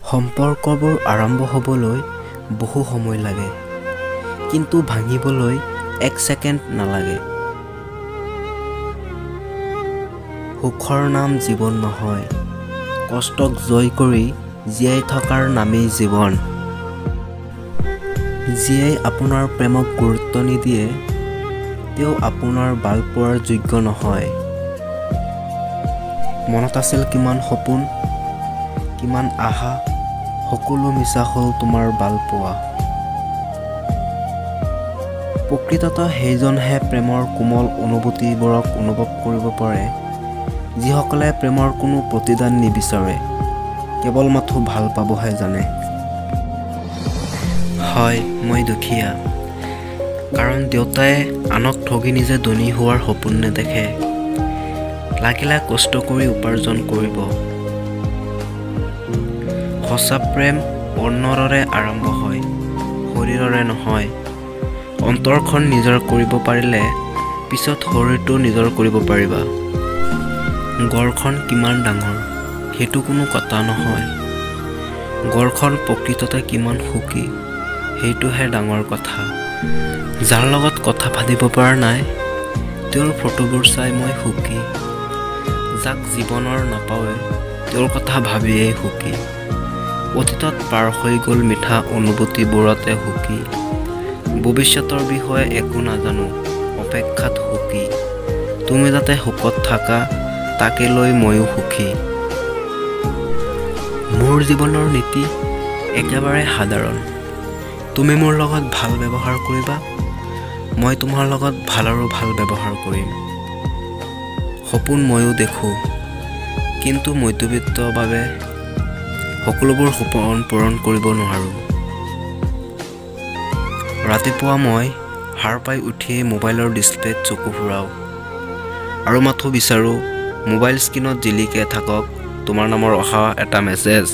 সম্পৰ্কবোৰ আৰম্ভ হ'বলৈ বহু সময় লাগে, কিন্তু ভাঙিবলৈ 1 ছেকেণ্ড নালাগে। সুখৰ নাম জীৱন নহয়, কষ্টক জয় কৰি জীয়াই থকাৰ নামেই জীৱন। যিয়ে আপোনাৰ প্ৰেমক গুৰুত্ব নিদিয়ে, তেওঁ আপোনাৰ ভাল পোৱাৰ যোগ্য নহয়। মনত আছিল কিমান সপোন, কিমান আশা, সকলো মিছা হ'ল তোমাৰ ভাল পোৱা। প্ৰকৃততে সেইজনহে প্ৰেমৰ কোমল অনুভূতিবোৰক অনুভৱ কৰিব পাৰে, যিসকলে প্ৰেমৰ কোনো প্ৰতিদান নিবিচাৰে, কেৱল মাথো ভাল পাবহে জানে। হয়, মই দুখীয়া, কাৰণ দেউতাই আনক ঠগি নিজে ধনী হোৱাৰ সপোন নেদেখে। লাগিলে কষ্ট কৰি উপাৰ্জন কৰিব। সঁচা প্ৰেম অন্নৰে আৰম্ভ হয়, শৰীৰৰে নহয়। অন্তৰখন নিজৰ কৰিব পাৰিলে পিছত শৰীৰটো নিজৰ কৰিব পাৰিবা। ঘৰখন কিমান ডাঙৰ সেইটো কোনো কথা নহয়, ঘৰখন প্ৰকৃততে কিমান সুখী সেইটোহে ডাঙৰ কথা। যাৰ লগত কথা পাতিব পৰা নাই, তেওঁৰ ফটোবোৰ চাই মই সুখী। যাক জীৱনৰ নাপাৱে, তেওঁৰ কথা ভাবিয়েই সুখী। অতীতত পাৰ হৈ গ'ল মিঠা অনুভূতিবোৰতে সুখী। ভৱিষ্যতৰ বিষয়ে একো নাজানো, অপেক্ষাত সুখী। তুমি যাতে সুখত থাকা, তাকে লৈ ময়ো সুখী। মোৰ জীৱনৰ নীতি একেবাৰে সাধাৰণ। তুমি মোৰ লগত ভাল ব্যৱহাৰ কৰিবা, মই তোমাৰ লগত ভাল আৰু ভাল ব্যৱহাৰ কৰিম। সপোন ময়ো দেখোঁ, কিন্তু মধ্যবিত্তৰ বাবে সকলোবোৰ সপোন পূৰণ কৰিব নোৱাৰোঁ। ৰাতিপুৱা মই সাৰ পাই উঠিয়েই মোবাইলৰ ডিছপ্লেত চকু ফুৰাওঁ আৰু মাথো বিচাৰোঁ মোবাইল স্ক্ৰীণত জিলিকি থাকক তোমাৰ নামৰ অহা এটা মেছেজ।